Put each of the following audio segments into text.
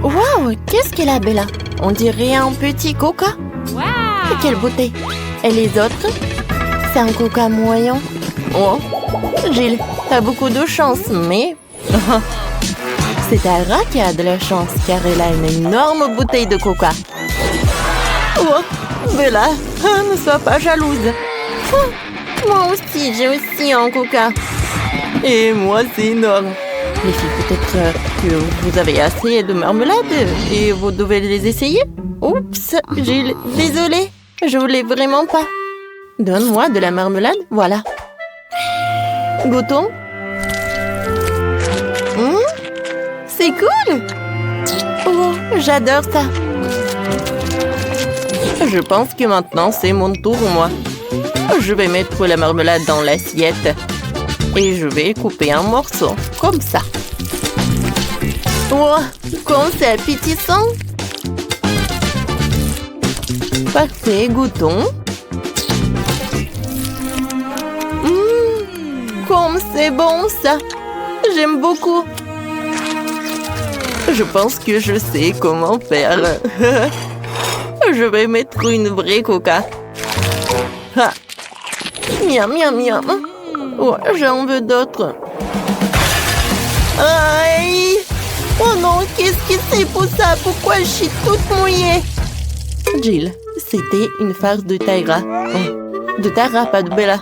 Waouh, qu'est-ce qu'elle a, Bella? On dirait un petit coca. Wow! Quelle beauté! Et les autres? C'est un coca moyen. Oh, Gilles, t'as beaucoup de chance, mais... C'est Tara qui a de la chance, car elle a une énorme bouteille de coca. Oh, Bella, ne sois pas jalouse. Oh, moi aussi, j'ai aussi un coca. Et moi, c'est énorme. Les filles, peut-être que vous avez assez de marmelade et vous devez les essayer. Oups, Gilles, désolée, je voulais vraiment pas. Donne-moi de la marmelade, voilà. Goûtons. C'est cool. Oh, j'adore ça. Je pense que maintenant, c'est mon tour, moi. Je vais mettre la marmelade dans l'assiette. Et je vais couper un morceau, comme ça. Oh, comme c'est appétissant. Parfait, goûtons. Comme c'est bon, ça. J'aime beaucoup. Je pense que je sais comment faire. Je vais mettre une vraie coca. Ah. Miam, miam, miam. Oh, j'en veux d'autres. Aïe! Oh non, qu'est-ce que c'est pour ça? Pourquoi je suis toute mouillée? Jill, c'était une farce de Tyra. Oh, de Tara, pas de Bella.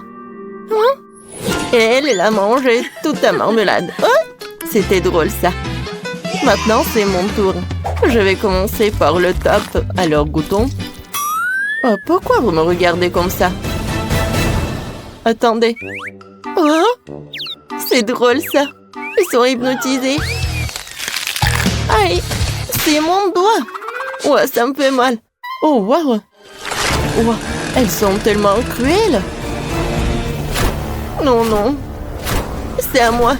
Et elle a mangé toute la marmelade. Oh, c'était drôle, ça. Maintenant, c'est mon tour. Je vais commencer par le top. Alors, goûtons. Oh, pourquoi vous me regardez comme ça? Attendez. Oh, c'est drôle, ça. Ils sont hypnotisés. Aïe, c'est mon doigt. Ouais, ça me fait mal. Oh, waouh. Wow, elles sont tellement cruelles. Non, non. C'est à moi.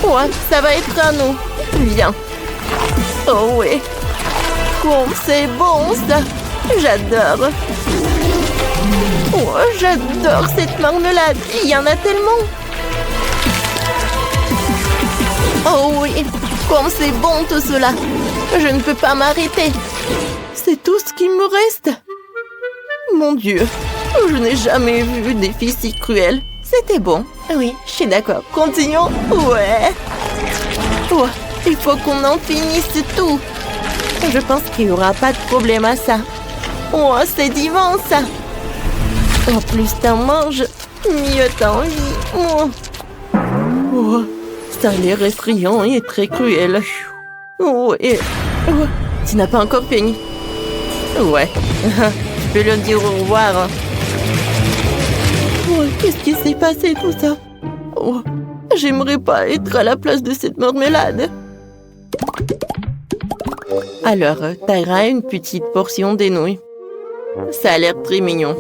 Ouais, ça va être à nous. Viens. Oh oui. Comme c'est bon, ça. J'adore. Oh, j'adore cette marmelade. Il y en a tellement. Oh oui. Comme c'est bon tout cela. Je ne peux pas m'arrêter. C'est tout ce qu'il me reste. Mon Dieu. Je n'ai jamais vu des filles si cruelles. C'était bon. Oui, je suis d'accord. Continuons. Ouais. Oh, il faut qu'on en finisse tout. Je pense qu'il n'y aura pas de problème à ça. Oh, c'est divin, ça. Oh, plus t'en manges, mieux t'en vis. Oh. Oh, ça a l'air effrayant et très cruel. Oh, et... oh, tu n'as pas encore fini. Ouais. Je peux leur dire au revoir. Oh, qu'est-ce qui s'est passé tout ça? Oh, j'aimerais pas être à la place de cette marmelade. Alors, Tyra a une petite portion des nouilles. Ça a l'air très mignon.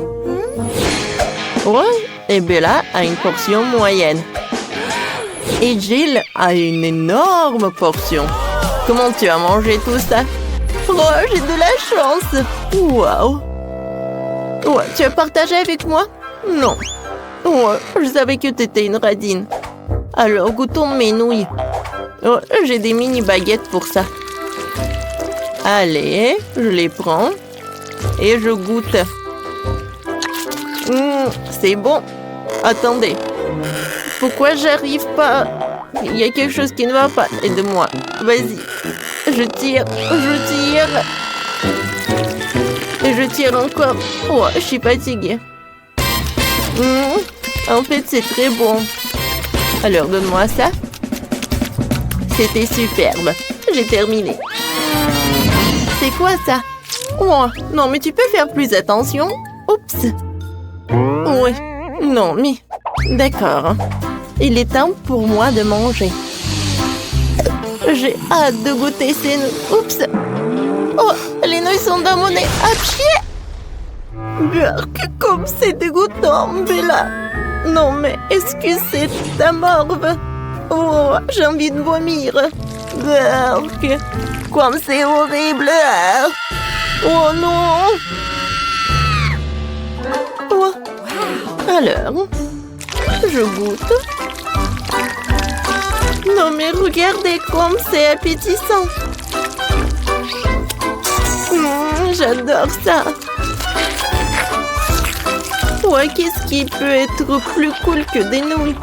Ouais, et Bella a une portion moyenne. Et Jill a une énorme portion. Comment tu as mangé tout ça? Oh, j'ai de la chance. Waouh. Ouais, tu as partagé avec moi? Non. Ouais, je savais que tu étais une radine. Alors, goûtons mes nouilles. Oh, j'ai des mini baguettes pour ça. Allez, je les prends. Et je goûte. C'est bon. Attendez. Pourquoi j'arrive pas? Il y a quelque chose qui ne va pas. Aide-moi. Vas-y. Je tire. Je tire. Et je tire encore. Oh, je suis fatiguée. En fait, c'est très bon. Alors, donne-moi ça. C'était superbe. J'ai terminé. C'est quoi ça? Oh, non, mais tu peux faire plus attention. Oups. Oui. Non, mais... D'accord. Il est temps pour moi de manger. J'ai hâte de goûter ces nouilles. Oups. Oh, les nouilles sont dans mon nez. Apchier. Burk, comme c'est dégoûtant, Bella. Non, mais est-ce que c'est ta morve? Oh, j'ai envie de vomir. Burk, comme c'est horrible. Oh non. Oh. Alors, je goûte. Non, mais regardez comme c'est appétissant. j'adore ça. Ouais, qu'est-ce qui peut être plus cool que des nouilles?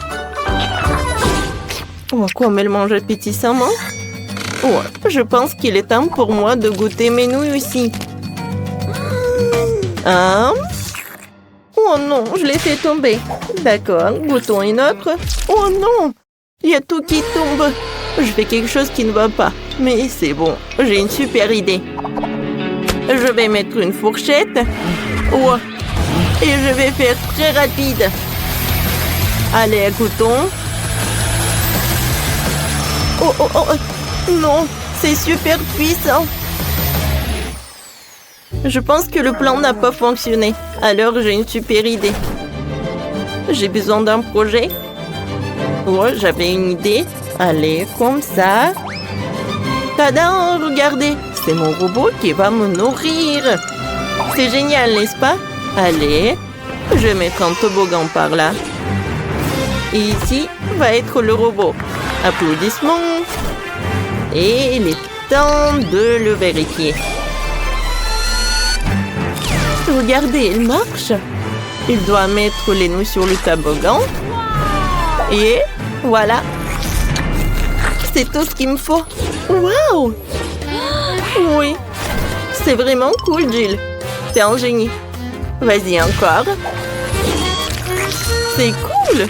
Ouais, comme elle mange appétissamment. Ouais, je pense qu'il est temps pour moi de goûter mes nouilles aussi. Oh non, je l'ai fait tomber. D'accord, goûtons une autre. Oh non, il y a tout qui tombe. Je fais quelque chose qui ne va pas. Mais c'est bon, j'ai une super idée. Je vais mettre une fourchette. Ouais. Et je vais faire très rapide. Allez, goûtons. Oh, oh, oh. Non, c'est super puissant. Je pense que le plan n'a pas fonctionné. Alors, j'ai une super idée. J'ai besoin d'un projet. Oh, j'avais une idée. Allez, comme ça. Tada, regardez. C'est mon robot qui va me nourrir. C'est génial, n'est-ce pas? Allez, je vais mettre un toboggan par là. Et ici va être le robot. Applaudissements. Et il est temps de le vérifier. Regardez, il marche. Il doit mettre les nouilles sur le toboggan. Et voilà. C'est tout ce qu'il me faut. Waouh! Oui. C'est vraiment cool, Jill. T'es un génie. Vas-y, encore. C'est cool.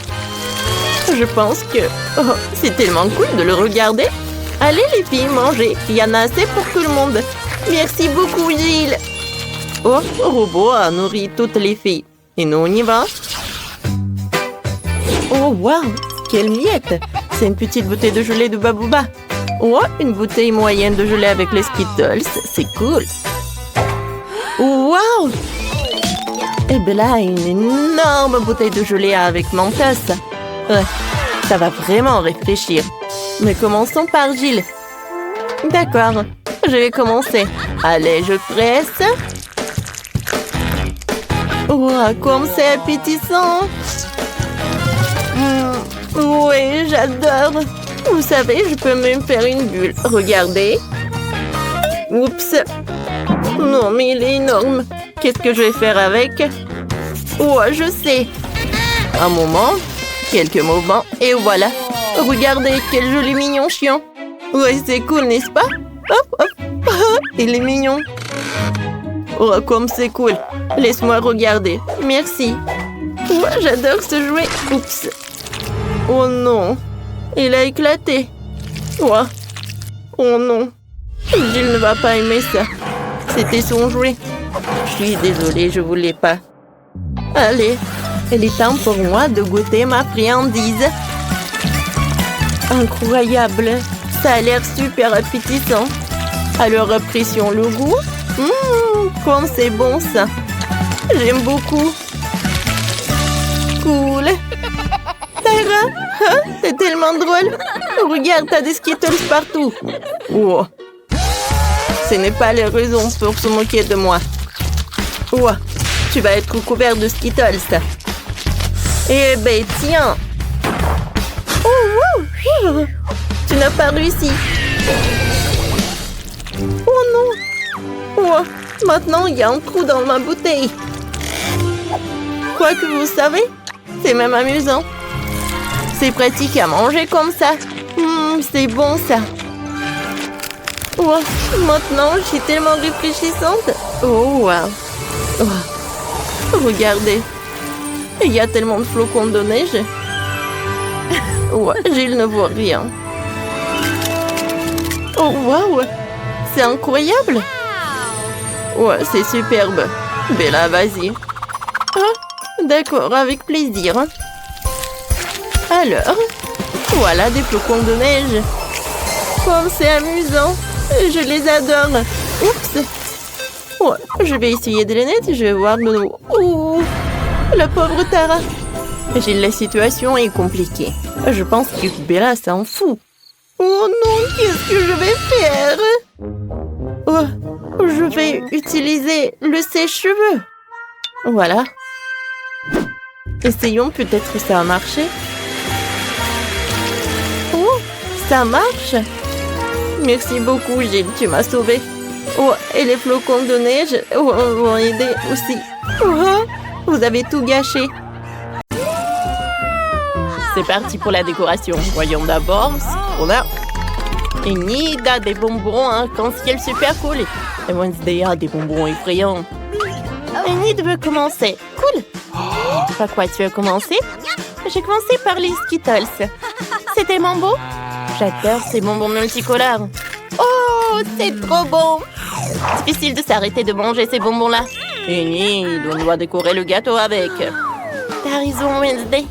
Je pense que... Oh, c'est tellement cool de le regarder. Allez, les filles, mangez. Il y en a assez pour tout le monde. Merci beaucoup, Jill. Oh, le robot a nourri toutes les filles. Et nous, on y va. Oh, waouh! Quelle miette! C'est une petite bouteille de gelée de Babouba. Oh, une bouteille moyenne de gelée avec les Skittles. C'est cool. Waouh! Et bien là, une énorme bouteille de gelée avec Mentos. Ouais, ça va vraiment réfléchir. Mais commençons par Jill. D'accord, je vais commencer. Allez, je presse. Wow, comme c'est appétissant. Oui, j'adore. Vous savez, je peux même faire une bulle. Regardez. Oups. Non, mais il est énorme. Qu'est-ce que je vais faire avec? Oh, je sais. Un moment. Quelques mouvements. Et voilà. Regardez, quel joli mignon chien. Ouais, c'est cool, n'est-ce pas? Hop, hop. Il est mignon. Oh, comme c'est cool. Laisse-moi regarder. Merci. Ouais, j'adore ce jouet. Oups. Oh non. Il a éclaté. Ouais. Oh non. Jill ne va pas aimer ça. C'était son jouet. Je suis désolée, je voulais pas. Allez, il est temps pour moi de goûter ma friandise. Incroyable. Ça a l'air super appétissant. Alors apprécions le goût. Comme c'est bon ça. J'aime beaucoup. Cool. Tara, hein? C'est tellement drôle. Regarde, t'as des Skittles partout. Oh. Ce n'est pas la raison pour se moquer de moi. Oh. Tu vas être couvert de Skittles. Eh ben, tiens. Oh, wow. Tu n'as pas réussi. Oh non. Oh. Maintenant, il y a un trou dans ma bouteille. Quoi que vous savez, c'est même amusant. C'est pratique à manger comme ça. C'est bon ça. Oh, maintenant, je suis tellement réfléchissante. Oh, wow. Oh. Regardez. Il y a tellement de flocons de neige. Ouais, Jill ne voit rien. Oh, wow. C'est incroyable. Ouais, c'est superbe. Bella, vas-y. Ah, d'accord, avec plaisir. Alors, voilà des flocons de neige. Comme c'est amusant. Je les adore. Oups. Ouais, je vais essayer de les nettoyer. Je vais voir de nouveau. Oh, la pauvre Tara. La situation est compliquée. Je pense que Bella s'en fout. Oh non, qu'est-ce que je vais faire? Oh, je vais utiliser le sèche-cheveux. Voilà. Essayons, peut-être que ça a marché. Oh, ça marche. Merci beaucoup, Jill, tu m'as sauvée. Oh, et les flocons de neige vont aider aussi. Oh, vous avez tout gâché. C'est parti pour la décoration. Voyons d'abord ce qu'on a. Enid a des bonbons arc-en-ciel super cool. Et Wednesday a des bonbons effrayants. Enid veut commencer. Cool. Par quoi tu veux commencer? J'ai commencé par les Skittles. C'était mon beau? J'adore ces bonbons multicolores. Oh, c'est trop bon. Difficile de s'arrêter de manger ces bonbons-là. Enid, on doit décorer le gâteau avec. T'as raison, Wednesday.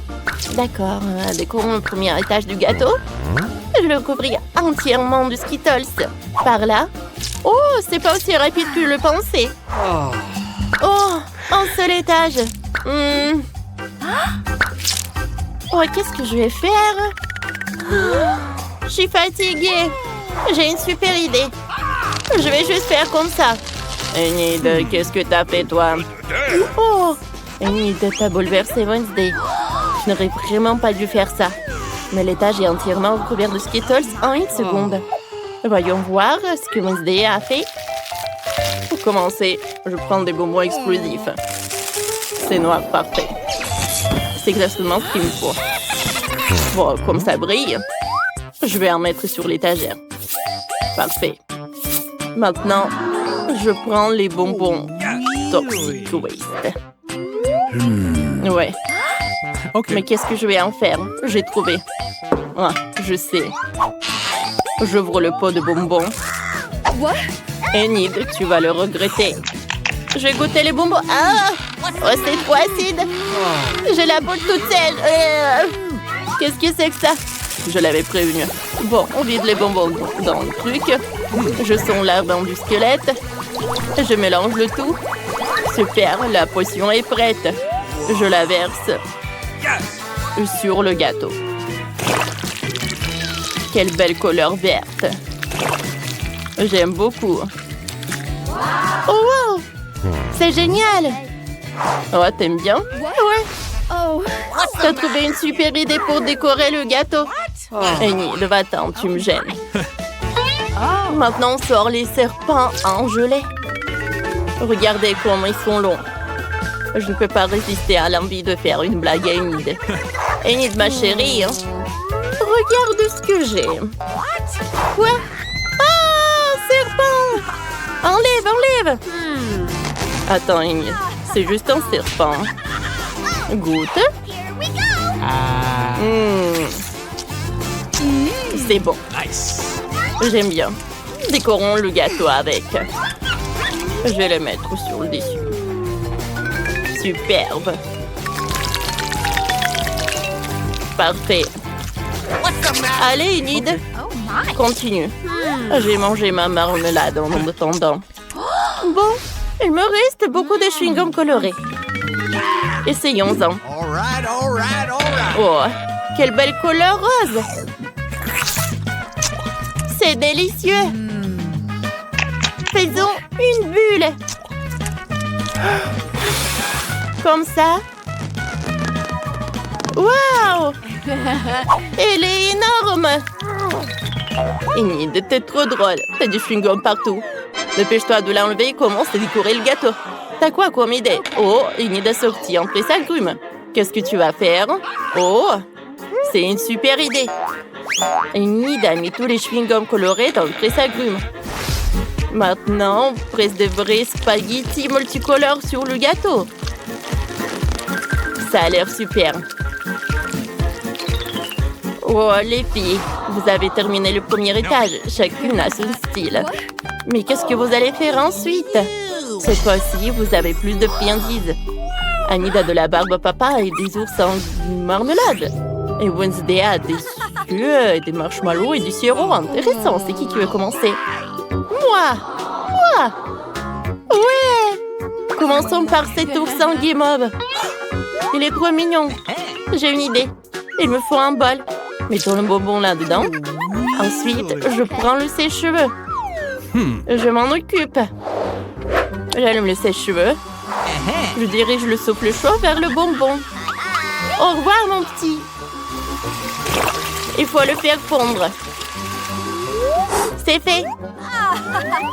D'accord, décorons le premier étage du gâteau. Je le couvrir entièrement de Skittles. Par là. Oh, c'est pas aussi rapide que je le pensais. Oh, un seul étage. Oh, qu'est-ce que je vais faire? Je suis fatiguée. J'ai une super idée. Je vais juste faire comme ça. Enid, qu'est-ce que t'as fait, toi? Oh, Enid, t'as bouleversé Wednesday. Je n'aurais vraiment pas dû faire ça. Mais l'étage est entièrement recouvert de Skittles en une seconde. Voyons voir ce que Wednesday a fait. Pour commencer, je prends des bonbons explosifs. C'est noir, parfait. C'est exactement ce qu'il me faut. Bon, comme ça brille, je vais en mettre sur l'étagère. Parfait. Maintenant, je prends les bonbons Toxic Waste. Ouais. Okay. Mais qu'est-ce que je vais en faire? J'ai trouvé. Ah, je sais. J'ouvre le pot de bonbons. Enid, tu vas le regretter. Je vais goûter les bonbons. Ah! Oh, c'est trop acide. J'ai la peau toute sèche. Qu'est-ce que c'est que ça? Je l'avais prévenu. Bon, on vide les bonbons dans le truc. Je sens l'ardent du squelette. Je mélange le tout. Super, la potion est prête. Je la verse sur le gâteau. Quelle belle couleur verte. J'aime beaucoup. Oh wow! C'est génial! Oh, t'aimes bien? Ouais. Oh. T'as trouvé une super idée pour décorer le gâteau. Enid, va-t'en, tu me gênes. Maintenant, on sort les serpents en gelée. Regardez comment ils sont longs. Je ne peux pas résister à l'envie de faire une blague à Enid. Enid, ma chérie, regarde ce que j'ai. Quoi? Ah, serpent! Enlève! Attends, Enid, c'est juste un serpent. Goûte. C'est bon. J'aime bien. Décorons le gâteau avec. Je vais le mettre sur le dessus. Superbe. Parfait. Allez, Enid. Continue. J'ai mangé ma marmelade en attendant. Bon, il me reste beaucoup de chewing-gum colorés. Essayons-en. Oh, quelle belle couleur rose. C'est délicieux. Faisons une bulle. Comme ça. Waouh! Elle est énorme. Enid, t'es trop drôle. T'as du chewing-gum partout. Dépêche-toi de l'enlever et commence à décorer le gâteau. T'as quoi comme idée? Oh, Enid a sorti un presse-agrumes. Qu'est-ce que tu vas faire? Oh, c'est une super idée. Enid a mis tous les chewing-gums colorés dans le presse-agrumes. Maintenant, on presse des vrais spaghettis multicolores sur le gâteau. Ça a l'air super. Oh, les filles, vous avez terminé le premier étage. Chacune a son style. Mais qu'est-ce que vous allez faire ensuite? Cette fois-ci, vous avez plus de friandises. Enid a de la barbe papa et des ours en marmelade. Et Wednesday a des yeux, des marshmallows et du sirop. Intéressant, c'est qui veut commencer? Moi! Ouais! Commençons par cet ours en guimauve. Il est trop mignon. J'ai une idée. Il me faut un bol. Mettons le bonbon là-dedans. Ensuite, je prends le sèche-cheveux. Je m'en occupe. J'allume le sèche-cheveux. Je dirige le souffle chaud vers le bonbon. Au revoir, mon petit. Il faut le faire fondre. C'est fait.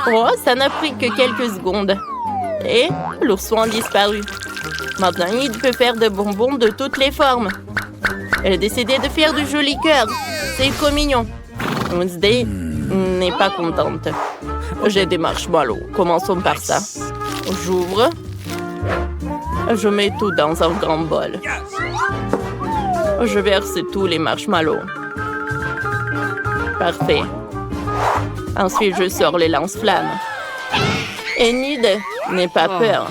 Oh, ça n'a pris que quelques secondes. Et l'ourson a disparu. Maintenant, il peut faire des bonbons de toutes les formes. Elle a décidé de faire du joli cœur. C'est trop mignon. Wednesday n'est pas contente. J'ai des marshmallows. Commençons par ça. J'ouvre. Je mets tout dans un grand bol. Je verse tous les marshmallows. Parfait. Ensuite, je sors les lance-flammes. Enid n'aie pas peur.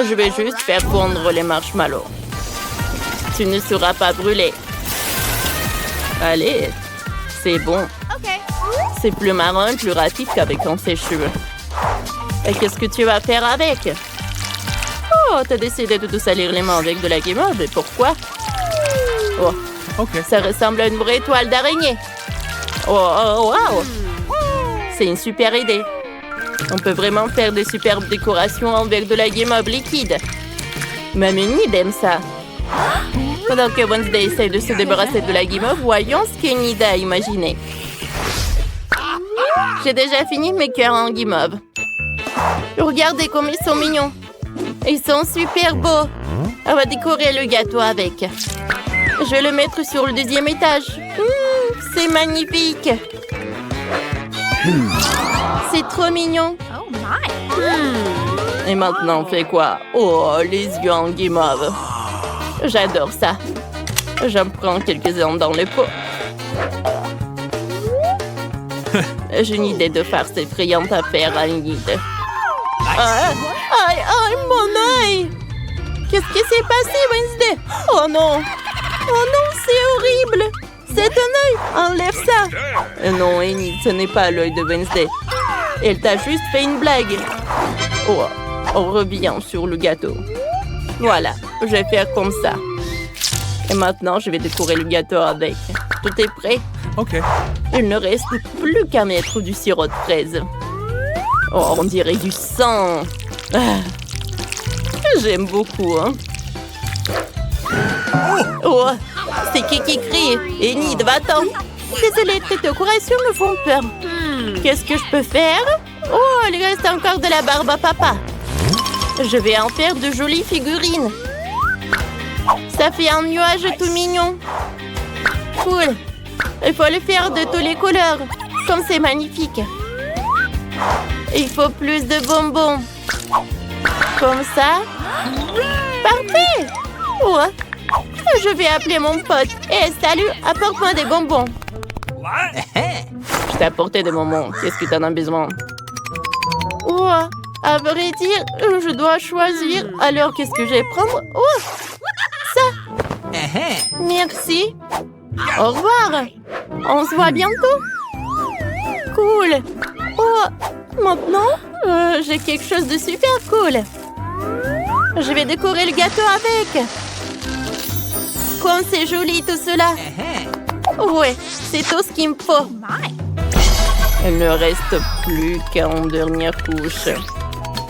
Je vais juste faire fondre les marshmallows. Tu ne seras pas brûlé. Allez, c'est bon. C'est plus marrant et plus rapide qu'avec un sèche-cheveux. Et qu'est-ce que tu vas faire avec? Oh, t'as décidé de te salir les mains avec de la guimauve. Et pourquoi? Oh, ça ressemble à une vraie toile d'araignée. Oh, wow! C'est une super idée. On peut vraiment faire des superbes décorations avec de la guimauve liquide. Même Enid aime ça. Pendant que Wednesday essaie de se débarrasser de la guimauve, voyons ce qu'Enid a imaginé. J'ai déjà fini mes cœurs en guimauve. Regardez comme ils sont mignons. Ils sont super beaux. On va décorer le gâteau avec. Je vais le mettre sur le deuxième étage. C'est magnifique. C'est trop mignon. Et maintenant, on fait quoi? Oh, les yeux en guimauve. J'adore ça. J'en prends quelques-uns dans le pot. J'ai une idée de farce effrayante à faire à Enid. Aïe, mon œil! Qu'est-ce qui s'est passé, Wednesday? Oh non! Oh non, c'est horrible! C'est un œil! Enlève ça! Non, Enid, ce n'est pas l'œil de Wednesday. Elle t'a juste fait une blague. Oh, on revient sur le gâteau. Voilà, je vais faire comme ça. Et maintenant, je vais décorer le gâteau avec. Tout est prêt? OK. Il ne reste plus qu'à mettre du sirop de fraise. Oh, on dirait du sang. Ah. J'aime beaucoup, hein. Oh, c'est qui crie? Enid, va-t'en. Désolée, tes décorations me font peur. Qu'est-ce que je peux faire? Oh, il reste encore de la barbe à papa. Je vais en faire de jolies figurines. Ça fait un nuage tout mignon. Cool. Il faut le faire de toutes les couleurs. Comme c'est magnifique. Il faut plus de bonbons. Comme ça. Parfait. Oh. Je vais appeler mon pote. Salut, apporte-moi des bonbons. Je t'ai apporté des bonbons. Qu'est-ce que t'en as besoin? Oh, à vrai dire, je dois choisir. Alors, qu'est-ce que je vais prendre? Oh, ça. Merci. Au revoir. On se voit bientôt. Cool. Oh, maintenant, j'ai quelque chose de super cool. Je vais décorer le gâteau avec. Comme c'est joli tout cela. Ouais, c'est tout ce qu'il me faut. Il ne reste plus qu'une dernière couche.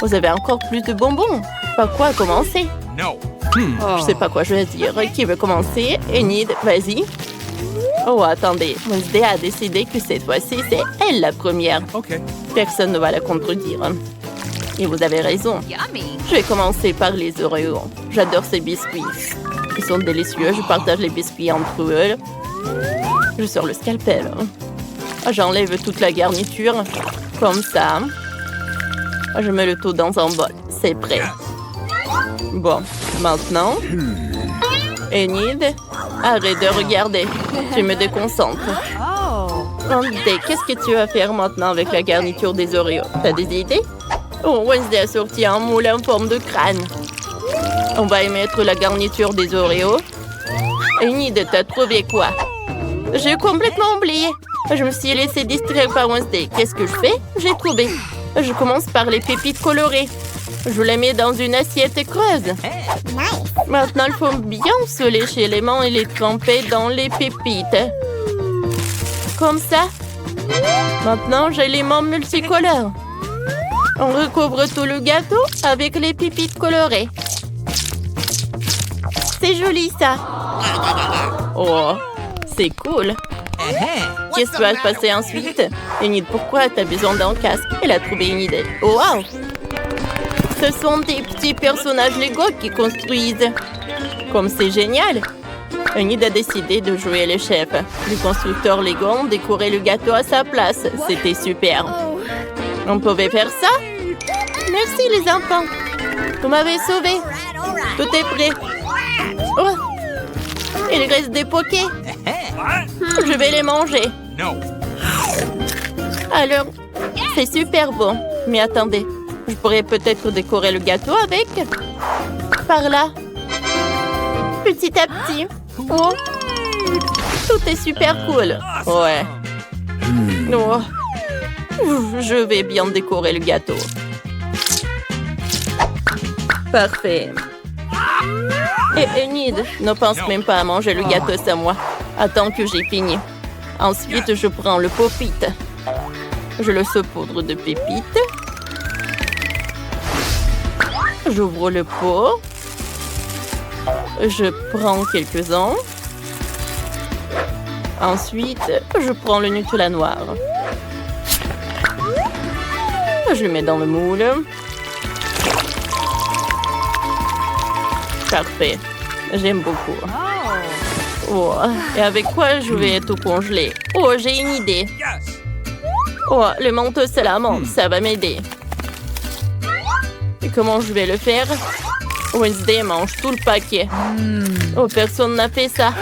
Vous avez encore plus de bonbons. Par quoi commencer? No. Je sais pas quoi je vais dire. Qui veut commencer? Enid, vas-y. Oh, attendez. Wednesday a décidé que cette fois-ci, c'est elle la première. OK. Personne ne va la contredire. Et vous avez raison. Je vais commencer par les Oreos. J'adore ces biscuits. Ils sont délicieux. Je partage les biscuits entre eux. Je sors le scalpel. J'enlève toute la garniture. Comme ça. Je mets le tout dans un bol. C'est prêt. Bon, maintenant... Enid, arrête de regarder. Tu me déconcentres. Wednesday, qu'est-ce que tu vas faire maintenant avec la garniture des Oreos? T'as des idées? Oh, Wednesday a sorti un moule en forme de crâne. On va y mettre la garniture des Oreos. Enid, t'as trouvé quoi? J'ai complètement oublié. Je me suis laissée distraire par Wednesday. Qu'est-ce que je fais? J'ai trouvé. Je commence par les pépites colorées. Je les mets dans une assiette creuse. Maintenant, il faut bien se lécher les mains et les tremper dans les pépites. Comme ça. Maintenant, j'ai les mains multicolores. On recouvre tout le gâteau avec les pépites colorées. C'est joli, ça. Oh, c'est cool. Qu'est-ce qui va se passer ensuite? Enid, pourquoi t'as besoin d'un casque? Elle a trouvé une idée. Oh, wow! Ce sont des petits personnages Lego qui construisent. Comme c'est génial! Enid a décidé de jouer le chef. Les constructeurs Lego ont décoré le gâteau à sa place. C'était super. On pouvait faire ça? Merci les enfants. Vous m'avez sauvé. Tout est prêt. Oh. Il reste des pokés. Je vais les manger. Alors, c'est super bon. Mais attendez, je pourrais peut-être décorer le gâteau avec. Par là. Petit à petit. Oh. Tout est super cool. Ouais. Oh. Je vais bien décorer le gâteau. Parfait. Et Enid, ne pense même pas à manger le gâteau sans moi. Attends que j'ai fini. Ensuite, je prends le pop-it. Je le saupoudre de pépites. J'ouvre le pot. Je prends quelques-uns. Ensuite, je prends le Nutella noir. Je le mets dans le moule. Parfait. J'aime beaucoup. Oh, et avec quoi je vais tout congeler? Oh, j'ai une idée. Oh, le manteau salamandre, ça va m'aider. Et comment je vais le faire? Wednesday mange tout le paquet. Oh, personne n'a fait ça.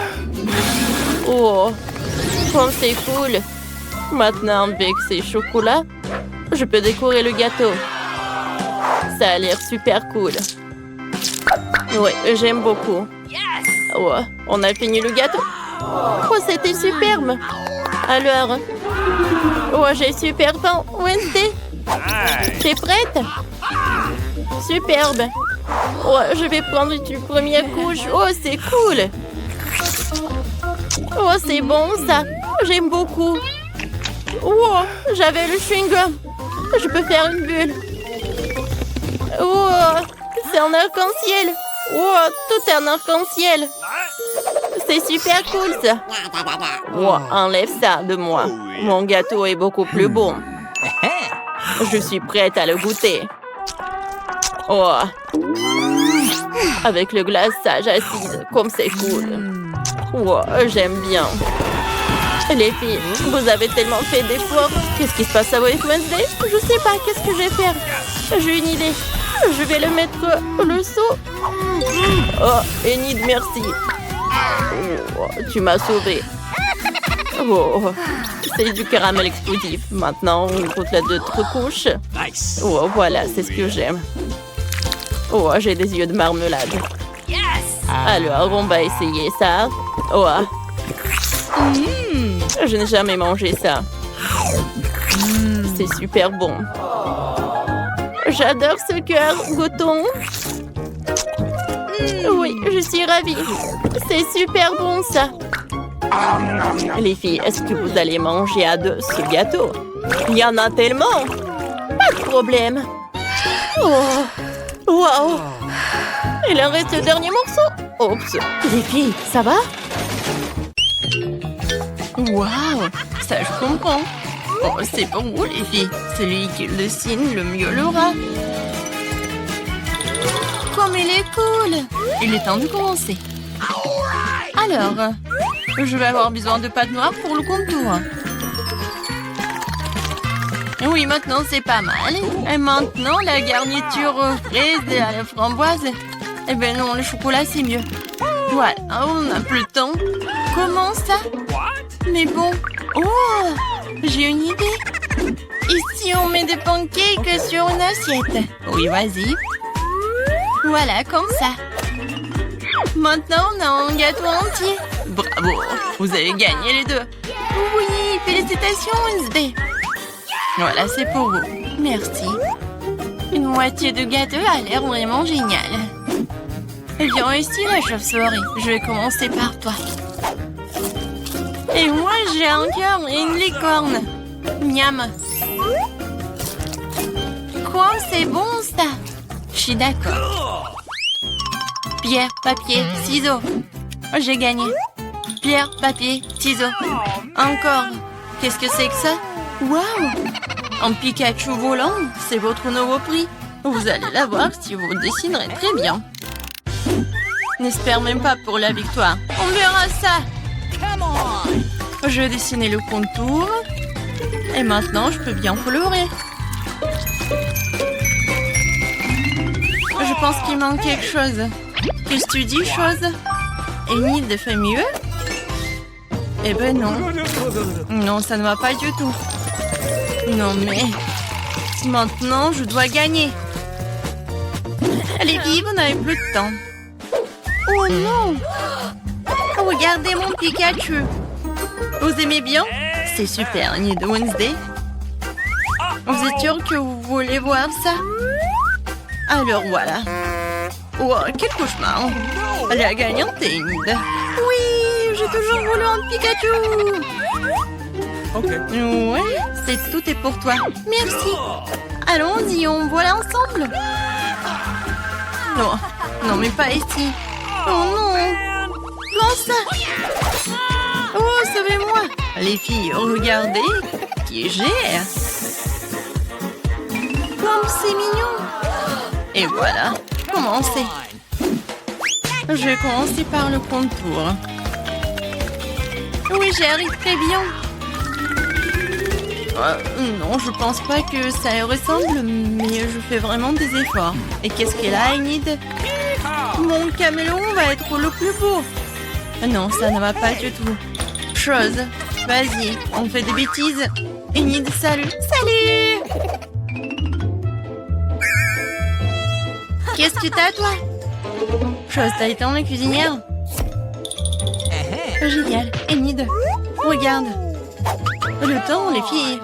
Oh, comme c'est cool. Maintenant, avec ces chocolats, je peux décorer le gâteau. Ça a l'air super cool. Oui, j'aime beaucoup. Oh, on a fini le gâteau. Oh, c'était superbe. Alors, oh, j'ai super faim. Wednesday, t'es prête? Superbe. Oh, je vais prendre une première couche. Oh, c'est cool. Oh, c'est bon ça. J'aime beaucoup. Oh, j'avais le chewing-gum. Je peux faire une bulle. Oh, c'est un arc-en-ciel. Oh, tout est un arc-en-ciel. C'est super cool ça. Oh, enlève ça de moi. Mon gâteau est beaucoup plus bon. Je suis prête à le goûter. Oh. Avec le glaçage acide, comme c'est cool. Oh, j'aime bien. Les filles, vous avez tellement fait d'efforts. Qu'est-ce qui se passe avec Wednesday? Je sais pas, qu'est-ce que je vais faire? J'ai une idée. Je vais le mettre le seau. Oh, Enid, merci. Oh, tu m'as sauvée. Oh, c'est du caramel explosif. Maintenant, on goûte la d'autres couches. Oh, voilà, c'est ce que j'aime. Oh, j'ai des yeux de marmelade. Alors, on va essayer ça. Oh. Je n'ai jamais mangé ça. C'est super bon. J'adore ce cœur. Goûtons. Oui, je suis ravie. C'est super bon ça. Les filles, est-ce que vous allez manger à deux ce gâteau? Il y en a tellement. Pas de problème. Oh. Wow. Il en reste le dernier morceau. Oups. Les filles, ça va? Waouh, ça je comprends. Oh, c'est pour vous les filles. Celui qui le signe le mieux l'aura. Comme il est cool. Il est temps de commencer. Alors, je vais avoir besoin de pâte noire pour le contour. Oui, maintenant c'est pas mal. Et maintenant, la garniture aux fraises et à la framboise. Eh ben non, le chocolat c'est mieux. Voilà, on n'a plus le temps. Comment ça? Mais bon. Oh, j'ai une idée. Ici, on met des pancakes sur une assiette. Oui, vas-y. Voilà, comme ça. Maintenant, on a un gâteau entier. Bravo, vous avez gagné les deux. Oui, félicitations, Wednesday. Voilà, c'est pour vous. Merci. Une moitié de gâteau a l'air vraiment génial. Viens ici, la chauve-souris. Je vais commencer par toi. Et moi, j'ai un cœur et une licorne. Miam. Quoi, c'est bon, ça? Je suis d'accord. Pierre, papier, ciseaux. J'ai gagné. Pierre, papier, ciseaux. Encore. Qu'est-ce que c'est que ça? Waouh! Un Pikachu volant, c'est votre nouveau prix. Vous allez l'avoir si vous dessinerez très bien. N'espère même pas pour la victoire. On verra ça. Je vais dessiner le contour. Et maintenant, je peux bien colorer. Je pense qu'il manque quelque chose. Qu'est-ce que tu dis, chose? Enid fait mieux? Eh ben non. Non, ça ne va pas du tout. Non, mais... Maintenant, je dois gagner. Les filles, vous n'avez plus de temps. Oh non! Regardez mon Pikachu. Vous aimez bien? C'est super, Enid Wednesday. Vous êtes sûr que vous voulez voir ça? Alors voilà. Oh, quel cauchemar. La gagnante est Enid. Oui, j'ai toujours voulu un Pikachu. Ok. Ouais, tout est pour toi. Merci. Allons-y, on voit ensemble. Non, non, mais pas ici. Oh non. Comment ça? Oh, sauvez-moi. Les filles, regardez qui j'ai. Comme c'est mignon. Et voilà, commencez. Je vais commencer par le contour. Oui, j'y arrive très bien. Non, je pense pas que ça y ressemble, mais je fais vraiment des efforts. Et qu'est-ce qu'elle a, Enid? Mon caméléon va être le plus beau. Non, ça ne va pas du tout. Chose, vas-y, on fait des bêtises. Enid, salut. Salut! Qu'est-ce que t'as, toi? Chose, t'as été en la cuisinière? Génial. Enid, regarde. Le temps, les filles.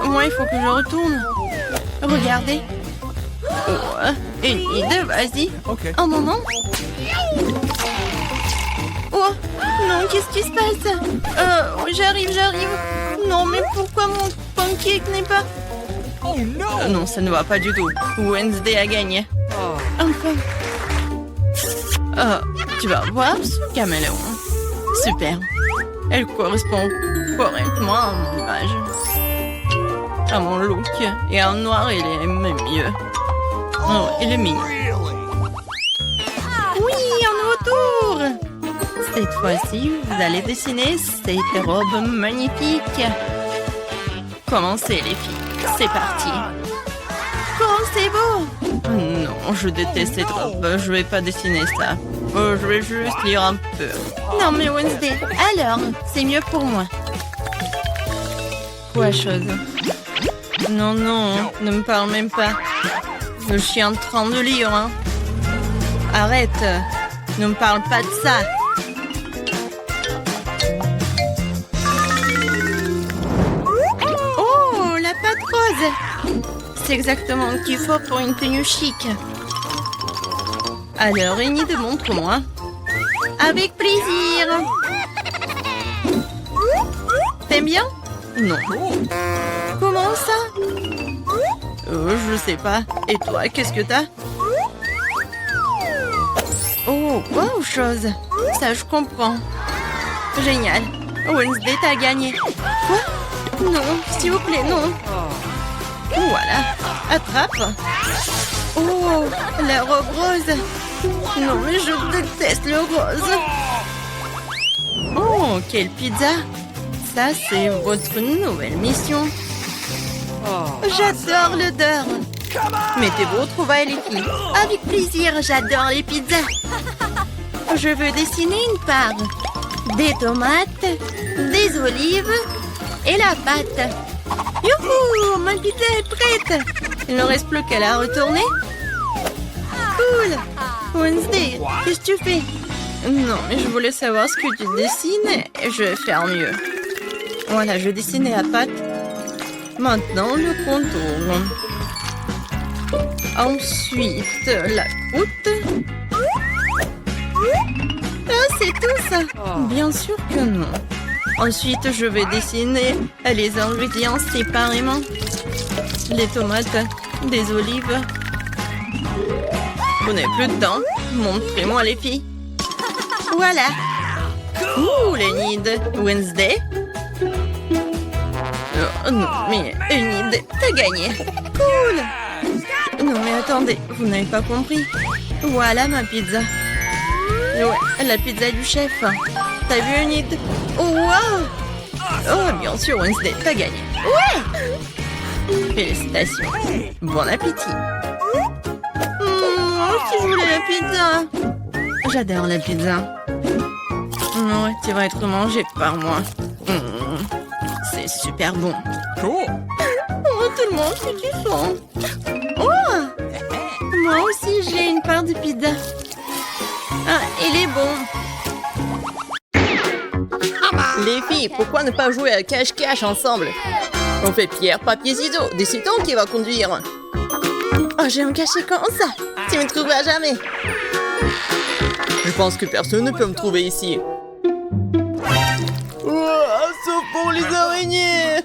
Moi, il faut que je retourne. Regardez. Oh, Enid, vas-y. Ok. Un moment. Oh, non, qu'est-ce qui se passe? J'arrive. Non, mais pourquoi mon pancake n'est pas... Oh no! Non, ça ne va pas du tout. Wednesday a gagné. Enfin. Tu vas voir ce caméléon. Super. Elle correspond correctement à mon image. À mon look. Et en noir, il est même mieux. Oh, il est mignon. Oui, un nouveau tour. Cette fois-ci, vous allez dessiner cette robe magnifique. Commencez, les filles. C'est parti. Oh, c'est beau. Non, je déteste cette robe. Je vais pas dessiner ça. Je vais juste lire un peu. Non, mais Wednesday, alors, c'est mieux pour moi. Quoi, chose? Non, ne me parle même pas. Je suis en train de lire, hein. Arrête. Ne me parle pas de ça. Oh, la pâte rose. C'est exactement ce qu'il faut pour une tenue chic. Alors, Enid, montre-moi. Avec plaisir. T'aimes bien? Non. Comment ça? Je sais pas. Et toi, qu'est-ce que t'as? Oh, wow, chose. Ça, je comprends. Génial. Wednesday, t'as gagné. Quoi? Non, s'il vous plaît, non. Voilà. Attrape. Oh, la robe rose. Non, mais je déteste le rose. Oh, quelle pizza. Ça, c'est votre nouvelle mission. J'adore l'odeur. Mettez vos trouvailles, les filles. Avec plaisir, j'adore les pizzas. Je veux dessiner une part. Des tomates, des olives et la pâte. Youhou, ma pizza est prête. Il ne reste plus qu'à la retourner. Cool. Wednesday, qu'est-ce que tu fais? Non, mais je voulais savoir ce que tu dessines et je vais faire mieux. Voilà, je dessine la pâte. Maintenant, le contour. Ensuite, la croûte. Ah, c'est tout ça? Bien sûr que non. Ensuite, je vais dessiner les ingrédients séparément. Les tomates, des olives. Vous n'avez plus de temps. Montrez-moi les filles. Voilà. Ouh, Enid. Wednesday? Oh, non, mais Enid, t'as gagné. Cool. Non, mais attendez, vous n'avez pas compris. Voilà ma pizza. Ouais, la pizza du chef. T'as vu, Enid? Oh, wow. Oh, bien sûr, Wednesday, t'as gagné. Ouais. Félicitations. Bon appétit. Si je voulais la pizza. J'adore la pizza. Ouais, tu vas être mangé par moi. C'est super bon. Cool. Oh, tout le monde fait du son. Oh, moi aussi, j'ai une part de pizza. Ah, il est bon. Les filles, pourquoi ne pas jouer à cache-cache ensemble? On fait pierre, papier, ciseaux. Décidons qui va conduire. Oh, je vais me cacher comme ça. Tu me trouveras jamais. Je pense que personne ne peut me trouver ici. Sauf pour les araignées.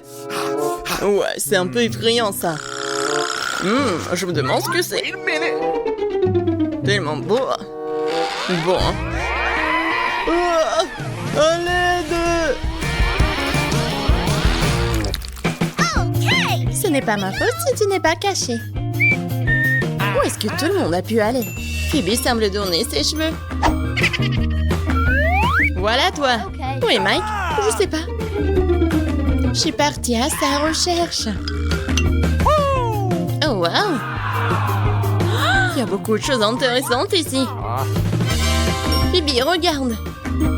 Ouais, c'est un peu effrayant ça. Je me demande ce que c'est. Tellement beau. Bon. À l'aide. Ce n'est pas ma faute si tu n'es pas caché. Où est-ce que tout le monde a pu aller? Phoebe semble donner ses cheveux. Voilà toi. Où est Mike? Je sais pas. Je suis partie à sa recherche. Oh wow! Il y a beaucoup de choses intéressantes ici. Phoebe, regarde.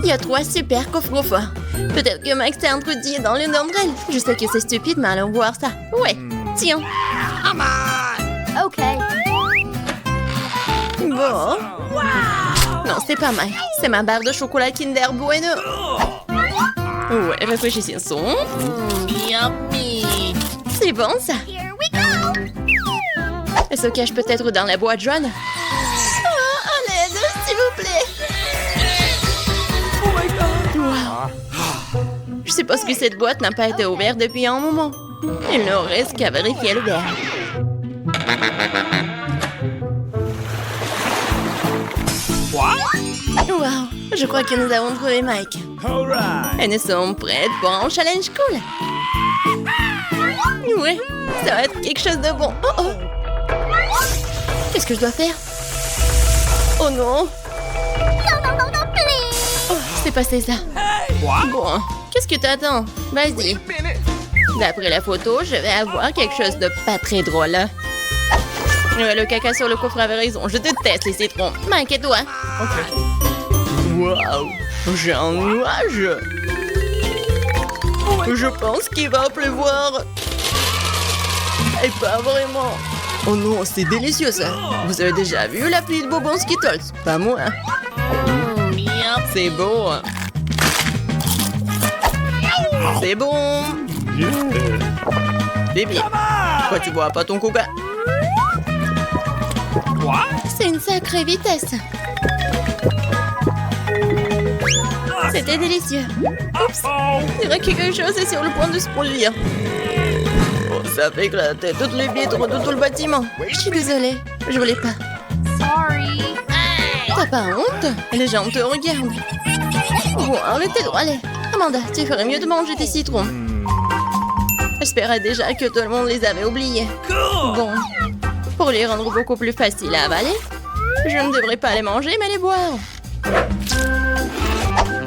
Il y a 3 super coffres forts. Peut-être que Mike s'est introduit dans l'une d'entre elles. Je sais que c'est stupide, mais allons voir ça. Ouais, tiens. Ok. Bon. Non, c'est pas Mike. C'est ma barre de chocolat Kinder Bueno. Ouais, réfléchissons. Yummy. C'est bon, ça. Here we go. Elle se cache peut-être dans la boîte jaune. Oh, à l'aide, s'il vous plaît. Oh my god. Wow. Je suppose que cette boîte n'a pas été ouverte depuis un moment. Il ne reste qu'à vérifier le verre. Wow, je crois que nous avons trouvé Mike. All right. Et nous sommes prêtes pour un challenge cool. Ouais, ça va être quelque chose de bon. Oh oh. Qu'est-ce que je dois faire? Oh non. No, please. Oh, c'est passé ça. What? Bon, qu'est-ce que t'attends? Vas-y. Minute. D'après la photo, je vais avoir quelque chose de pas très drôle. Le caca sur le coffre avait raison. Je déteste les citrons. Mike et toi? Ok. Waouh, j'ai un nuage. Je pense qu'il va pleuvoir. Et pas vraiment. Oh non, c'est délicieux ça. Vous avez déjà vu la pluie de bonbons Skittles? Pas moi. C'est beau. C'est bon. Bébé, pourquoi tu bois pas ton coca? What? C'est une sacrée vitesse. C'était délicieux. Oups, il dirait que quelque chose est sur le point de se produire. Oh, ça fait éclater toutes les vitres de tout le bâtiment. Je suis désolée, je voulais pas. Sorry. T'as pas honte? Les gens te regardent. Bon, arrêtez de râler. Amanda, tu ferais mieux de manger tes citrons. J'espérais déjà que tout le monde les avait oubliés. Bon, pour les rendre beaucoup plus faciles à avaler, je ne devrais pas les manger, mais les boire.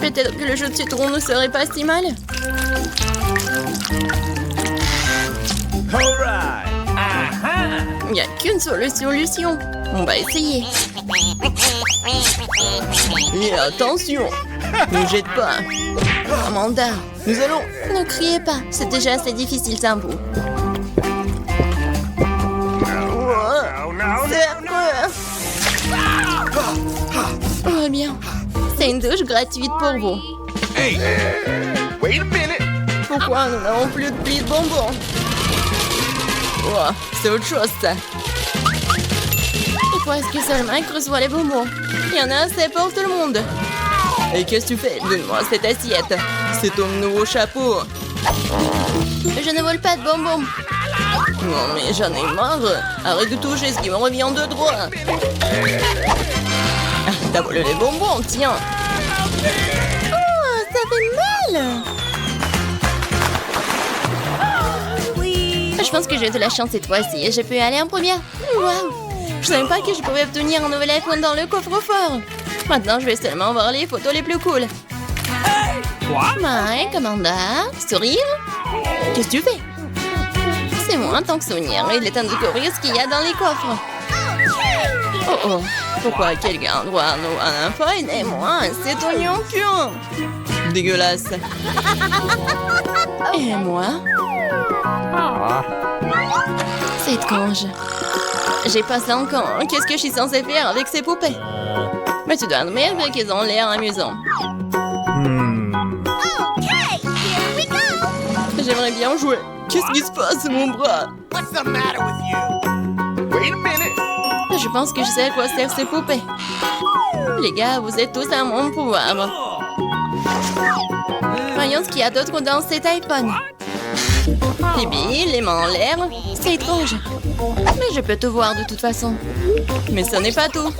Peut-être que le jus de citron ne serait pas si mal. All right. Aha. Il n'y a qu'une solution. On va essayer. Et attention, ne jette pas. Amanda, nous allons... Ne criez pas, c'est déjà assez difficile sans vous. No, no. C'est affreux. Oh bien, c'est une douche gratuite pour vous. Hey. Wait a minute. Pourquoi nous n'avons plus de billes de bonbons? Oh, c'est autre chose ça. Pourquoi est-ce que seul Mike reçoit les bonbons? Il y en a assez pour tout le monde. Et qu'est-ce que tu fais? Donne-moi cette assiette. C'est ton nouveau chapeau. Je ne vole pas de bonbons. Non mais j'en ai marre. Arrête de toucher ce qui me revient de droit. Ah, t'as volé les bonbons, tiens. Oh, fait mal. Je pense que j'ai de la chance cette fois-ci et je peux aller en première. Waouh! Je savais pas que je pouvais obtenir un nouvel iPhone dans le coffre-fort. Maintenant, je vais seulement voir les photos les plus cool. Mike, Amanda, sourire? Qu'est-ce que tu fais? C'est moi en tant que souvenir. Il est temps de découvrir ce qu'il y a dans les coffres. Oh oh, pourquoi quelqu'un a droit à un iPhone et moi c'est oignon pur? Dégueulasse. Et moi? C'est étrange. J'ai pas 5 ans. Qu'est-ce que je suis censée faire avec ces poupées? Mais tu dois admettre qu'elles ont l'air amusantes. Okay, here we go. J'aimerais bien jouer. Qu'est-ce qui se passe, mon bras? What's the matter with you? Wait a minute. Je pense que je sais à quoi servent ces poupées. Les gars, vous êtes tous à mon pouvoir. Voyons ce qu'il y a d'autre dans cet iPhone. Phoebe, les mains en l'air, c'est étrange. Mais je peux te voir de toute façon. Mais ce n'est pas tout.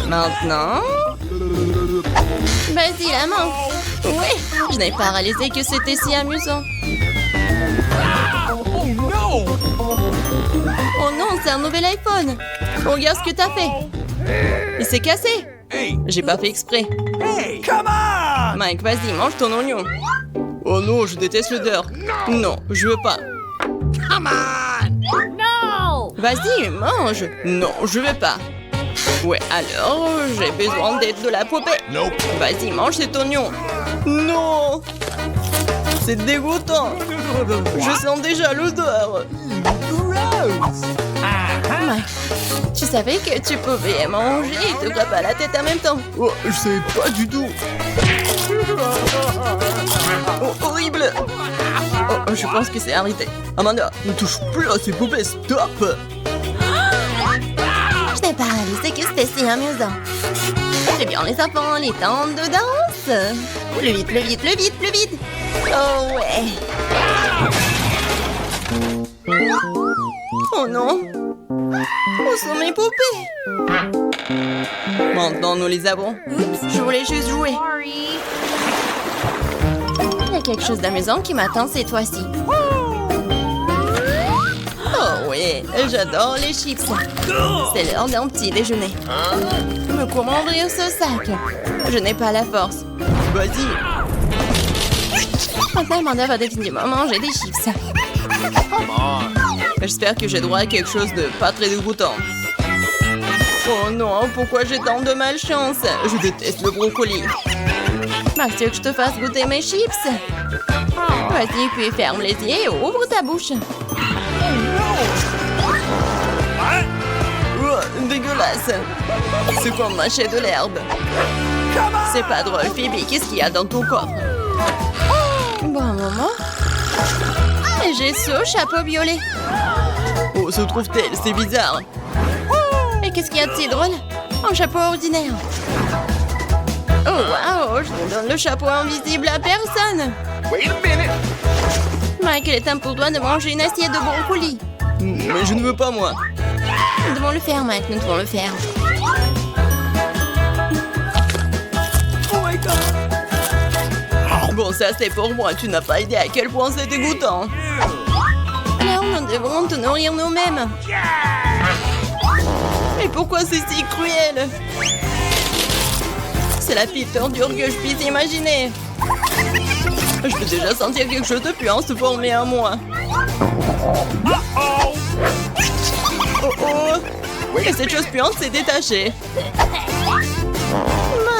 Maintenant... Vas-y, la main. Oui, je n'ai pas réalisé que c'était si amusant. Oh no! Oh non, c'est un nouvel iPhone. Regarde ce que t'as fait. Il s'est cassé. Hey! J'ai pas fait exprès. Hey! Come on! Mike, vas-y, mange ton oignon. Oh non, je déteste l'odeur. Non, je veux pas. Come on! No. Vas-y, mange. Non, je veux pas. Ouais, alors, j'ai besoin d'aide de la poupée. Nope. Vas-y, mange cet oignon. Non! C'est dégoûtant. Je sens déjà l'odeur. Gross! Mike, tu savais que tu pouvais manger et te frapper à la tête en même temps. Oh, je savais pas du tout. Oh, horrible. Oh, je pense que c'est arrêté. Amanda, ne touche plus à ces poupées, stop. Je n'ai pas réalisé que c'était si amusant. C'est bien les enfants, les temps de danse. Plus vite, plus vite, plus vite, plus vite. Oh ouais. Oh non. Où sont mes poupées? Maintenant, nous les avons. Oups, je voulais juste jouer. Sorry. Il y a quelque chose d'amusant qui m'attend cette fois-ci. Oh oui, j'adore les chips. C'est l'heure d'un petit déjeuner. Mais comment ouvrir ce sac? Je n'ai pas la force. Vas-y. Maintenant, Amanda va définitivement manger des chips. J'espère que j'ai droit à quelque chose de pas très dégoûtant. Oh non, pourquoi j'ai tant de malchance? Je déteste le brocoli. Max, tu veux que je te fasse goûter mes chips? Vas-y, puis ferme les yeux et ouvre ta bouche. Oh, dégueulasse. C'est comme mâcher de l'herbe. C'est pas drôle, Phoebe. Qu'est-ce qu'il y a dans ton coffre? Bon moment. J'ai ce chapeau violet. Oh, se trouve-t-elle? C'est bizarre. Et qu'est-ce qu'il y a de si drôle? Un chapeau ordinaire. Oh, waouh, je ne donne le chapeau invisible à personne. Wait a minute. Mike, il est temps pour toi de manger une assiette de brocoli. Mais je ne veux pas, moi. Nous devons le faire, Mike, nous devons le faire. Bon, ça c'est pour moi, tu n'as pas idée à quel point c'est dégoûtant. Alors, nous devons te nourrir nous-mêmes. Mais pourquoi c'est si cruel? C'est la pire torture que je puisse imaginer. Je peux déjà sentir quelque chose de puant se former en moi. Oh! Oh oh! Et cette chose puante s'est détachée.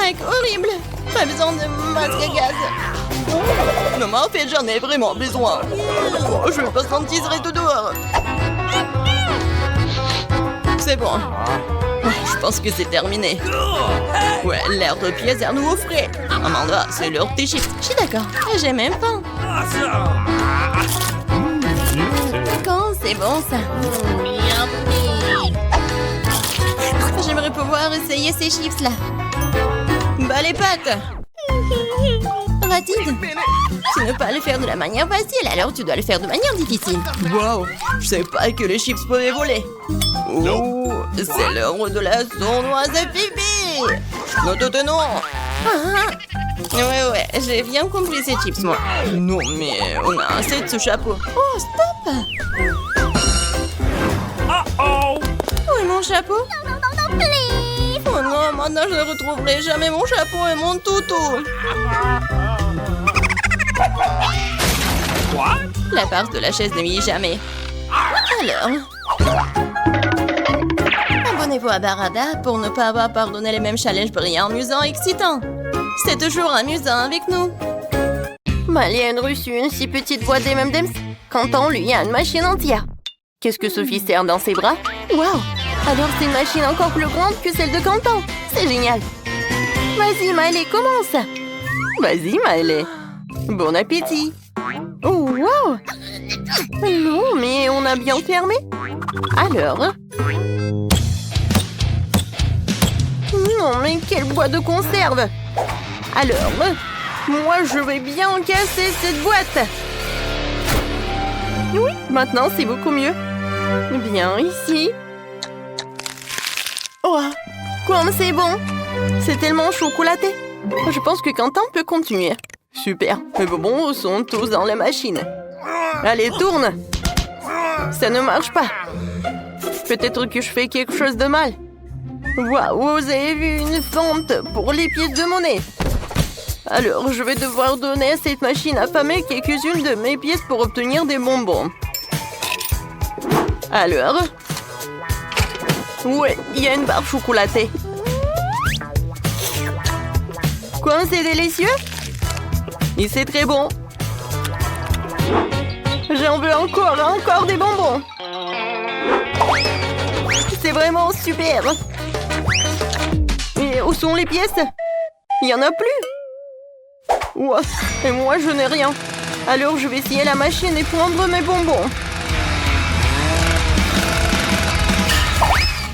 Mike, horrible! Pas besoin de masque à gaz. Non, mais en fait, j'en ai vraiment besoin. Oh, je veux pas sentir tout dehors. C'est bon. Ouais, je pense que c'est terminé. Ouais, l'air de pièce est à nouveau frais. Amanda, c'est l'heure de tes chips. Je suis d'accord. J'ai même faim. Quand c'est bon, ça. J'aimerais pouvoir essayer ces chips-là. Bah, les pâtes. Ratide, tu ne peux pas le faire de la manière facile, alors tu dois le faire de manière difficile. Wow, je savais pas que les chips pouvaient voler. Oh, c'est l'heure de la sournoise à Phoebe. Nous te tenons. Ouais, j'ai bien compris ces chips, moi. Non, mais on a assez de ce chapeau. Oh, stop! Où est mon chapeau? Please. Oh non, maintenant je ne retrouverai jamais mon chapeau et mon toutou. La part de la chaise ne m'y est jamais. Alors... Abonnez-vous à Barada pour ne pas avoir pardonné les mêmes challenges brillants, amusants et excitants. C'est toujours amusant avec nous. Malienne reçut une si petite boîte des M&M's. Quentin, lui, a une machine entière. Qu'est-ce que Sophie serre dans ses bras? Waouh! Alors c'est une machine encore plus grande que celle de Quentin. C'est génial. Vas-y, Miley, commence. Vas-y, Miley. Bon appétit. Oh, waouh! Non, mais on a bien fermé. Alors... Non, mais quelle boîte de conserve! Alors, moi, je vais bien casser cette boîte. Oui, maintenant, c'est beaucoup mieux. Bien, ici. Oh, comme c'est bon! C'est tellement chocolaté. Je pense que Quentin peut continuer. Super, mes bonbons sont tous dans la machine. Allez, tourne! Ça ne marche pas. Peut-être que je fais quelque chose de mal. Waouh, vous avez vu une fente pour les pièces de monnaie. Alors, je vais devoir donner à cette machine affamée quelques-unes de mes pièces pour obtenir des bonbons. Alors... Ouais, il y a une barre chocolatée. Quoi, c'est délicieux? Et c'est très bon. J'en veux encore des bonbons. C'est vraiment super. Et où sont les pièces? Il n'y en a plus. Ouah, et moi, je n'ai rien. Alors, je vais essayer la machine et prendre mes bonbons.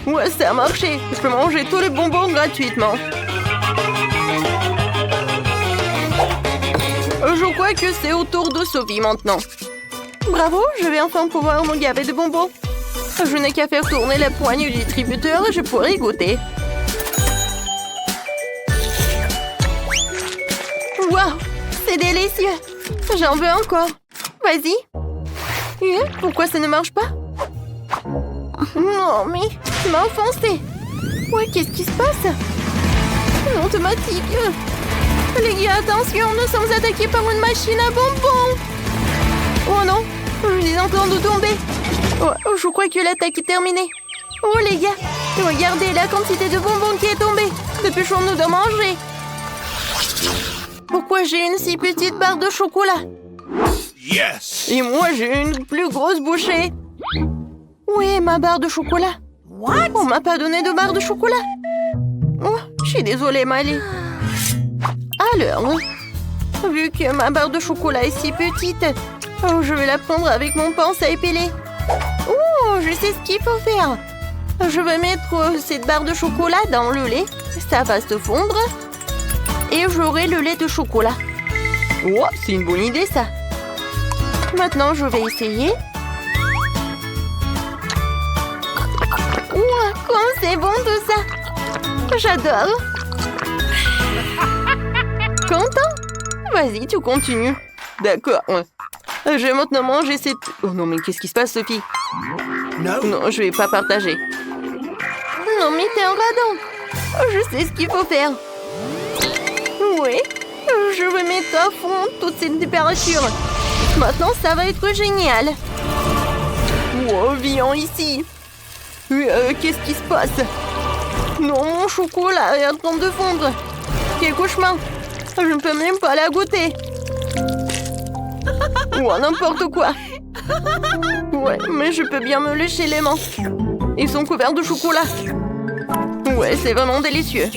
Ouais, ça a marché. Je peux manger tous les bonbons gratuitement. Je crois que c'est au tour de Sophie maintenant. Bravo, je vais enfin pouvoir me gaver de bonbons. Je n'ai qu'à faire tourner la poigne du distributeur et je pourrai y goûter. Waouh, c'est délicieux. J'en veux encore. Vas-y. Pourquoi ça ne marche pas? Non, mais tu m'as offensé. Ouais, qu'est-ce qui se passe? Une automatique. Les gars, attention, nous sommes attaqués par une machine à bonbons. Oh non, je les entends tomber. Oh, je crois que l'attaque est terminée. Oh les gars, regardez la quantité de bonbons qui est tombée. Dépêchons-nous de manger. Pourquoi j'ai une si petite barre de chocolat? Yes! Et moi, j'ai une plus grosse bouchée. Où est ma barre de chocolat? What? On m'a pas donné de barre de chocolat. Oh, je suis désolée, Miley. Alors, vu que ma barre de chocolat est si petite, je vais la prendre avec mon pince à épeler. Oh, je sais ce qu'il faut faire. Je vais mettre cette barre de chocolat dans le lait. Ça va se fondre. Et j'aurai le lait de chocolat. Oh, c'est une bonne idée, ça. Maintenant, je vais essayer. Ouah, comme c'est bon tout ça. J'adore. Quentin, vas-y, tu continues. D'accord. Je vais maintenant manger cette... Oh non, mais qu'est-ce qui se passe, Sophie? No. Non, je vais pas partager. Non, mais t'es un radin. Je sais ce qu'il faut faire. Oui, je vais mettre à fond toute cette température. Maintenant, ça va être génial. Wow, viens ici. Qu'est-ce qui se passe? Non, mon chocolat est en train de fondre. Quel cauchemar. Je ne peux même pas la goûter. Ou n'importe quoi. Ouais, mais je peux bien me lécher les mains. Ils sont couverts de chocolat. Ouais, c'est vraiment délicieux.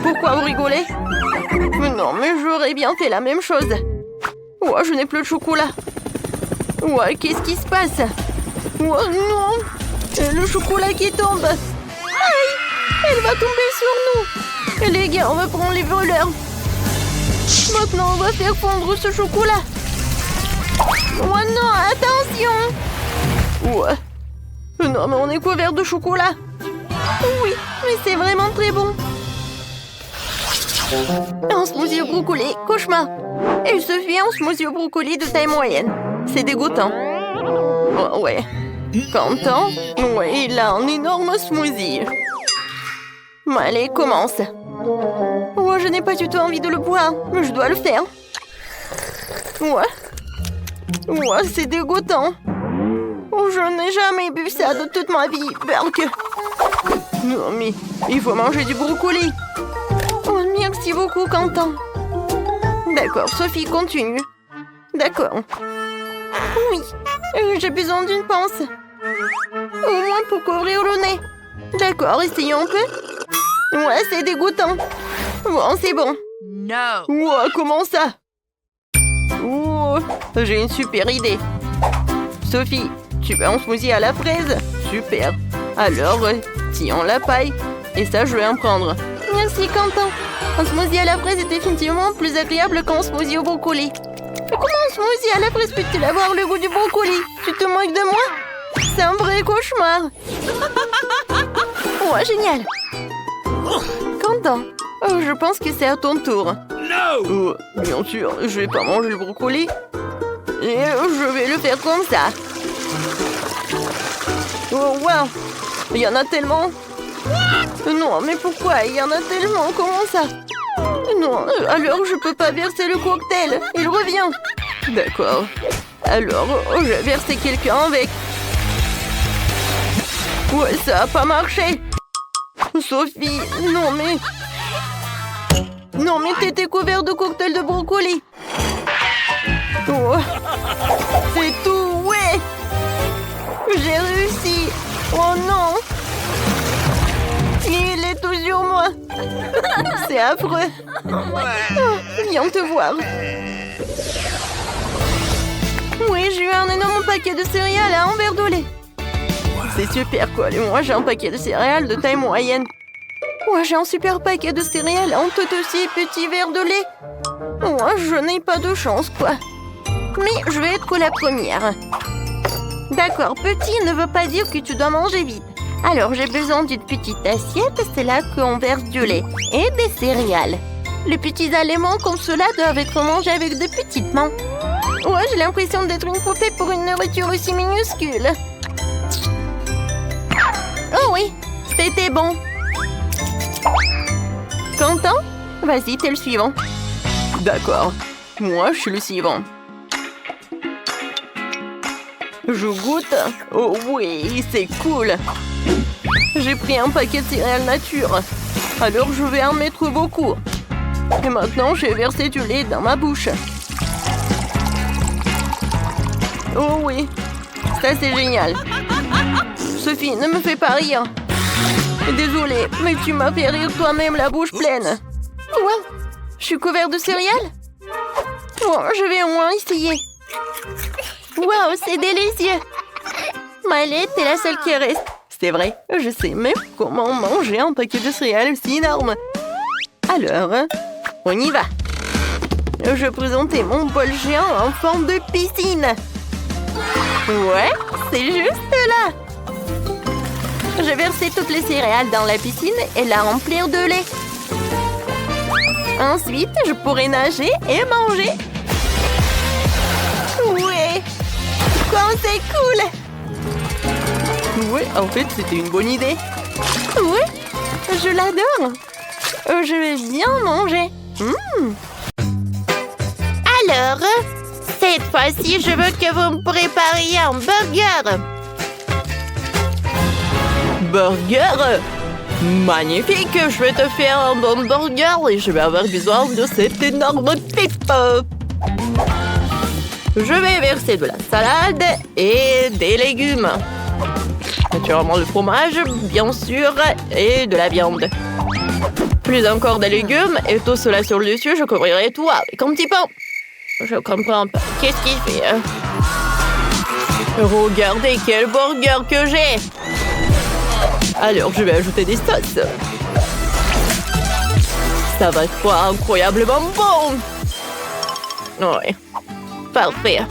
Pourquoi vous rigolez? Non, mais j'aurais bien fait la même chose. Ouais, je n'ai plus de chocolat. Ouais, qu'est-ce qui se passe? Ouais, non. Le chocolat qui tombe. Aïe, elle va tomber sur nous. Et les gars, on va prendre les voleurs. Maintenant, on va faire fondre ce chocolat. Oh non, attention. Ouais. Non, mais on est couvert de chocolat. Oui, mais c'est vraiment très bon. Un smoothie au brocoli, cauchemar. Et Sophie, un smoothie au brocoli de taille moyenne. C'est dégoûtant. Oh, ouais. Quentin, ouais, il a un énorme smoothie. Allez, commence. Oh, je n'ai pas du tout envie de le boire, mais je dois le faire. Ouais, c'est dégoûtant. Oh, je n'ai jamais bu ça de toute ma vie, Berk. Non, mais il faut manger du brocoli. Oh, merci beaucoup, Quentin. D'accord, Sophie, continue. D'accord. Oui, j'ai besoin d'une pince. Au moins pour couvrir le nez. D'accord, essayons un peu. Ouais, c'est dégoûtant. Bon, c'est bon. No. Wow, comment ça? Oh, j'ai une super idée. Sophie, tu veux un smoothie à la fraise? Super. Alors, tillons la paille. Et ça, je vais en prendre. Merci, Quentin. Un smoothie à la fraise est définitivement plus agréable qu'un smoothie au brocoli. Mais comment un smoothie à la fraise peut-il avoir le goût du brocoli? Tu te moques de moi? C'est un vrai cauchemar. Oh, génial. Quentin, je pense que c'est à ton tour. No! Bien sûr, je vais pas manger le brocoli. Et je vais le faire comme ça. Oh, wow. Il y en a tellement. Non, mais pourquoi? Il y en a tellement. Comment ça? Non, alors je peux pas verser le cocktail. Il revient. D'accord. Alors, je vais verser quelqu'un avec. Ouais, ça a pas marché. Sophie, non mais... Non mais t'étais couvert de cocktail de brocoli. Oh. C'est tout, ouais. J'ai réussi. Oh non. Il est tout sur moi. C'est affreux. Oh, viens te voir. Oui, j'ai eu un énorme paquet de céréales à un verre de lait. C'est super quoi, et moi j'ai un paquet de céréales de taille moyenne. Moi j'ai un super paquet de céréales en tout aussi petit verre de lait. Moi je n'ai pas de chance quoi. Mais je vais être la première. D'accord, petit ne veut pas dire que tu dois manger vite. Alors j'ai besoin d'une petite assiette, c'est là qu'on verse du lait et des céréales. Les petits aliments comme cela doivent être mangés avec de petites mains. Ouais, j'ai l'impression d'être une poupée pour une nourriture aussi minuscule. Oh oui, c'était bon. Quentin, vas-y, t'es le suivant. D'accord, moi je suis le suivant. Je goûte. Oh oui, c'est cool. J'ai pris un paquet de céréales nature. Alors je vais en mettre beaucoup. Et maintenant, j'ai versé du lait dans ma bouche. Oh oui, ça c'est génial. Sophie, ne me fais pas rire. Désolée, mais tu m'as fait rire toi-même la bouche pleine. Wow, je suis couvert de céréales. Oh, je vais au moins essayer. Wow, c'est délicieux. Maëlle, t'es la seule qui reste. C'est vrai, je sais même comment manger un paquet de céréales aussi énorme. Alors, on y va. Je présentais mon bol géant en forme de piscine. Ouais, c'est juste là. Je vais verser toutes les céréales dans la piscine et la remplir de lait. Ensuite, je pourrai nager et manger. Ouais, comme c'est cool. Ouais, en fait, c'était une bonne idée. Ouais, je l'adore. Je vais bien manger. Alors, cette fois-ci, je veux que vous me prépariez un burger. Burger? Magnifique, je vais te faire un bon burger et je vais avoir besoin de cette énorme pipe. Je vais verser de la salade et des légumes. Naturellement le fromage, bien sûr, et de la viande. Plus encore des légumes et tout cela sur le dessus, je couvrirai tout avec un petit pain. Je comprends pas. Qu'est-ce qu'il fait? Regardez quel burger que j'ai! Alors, je vais ajouter des sauces. Ça va être incroyablement bon! Ouais, parfait.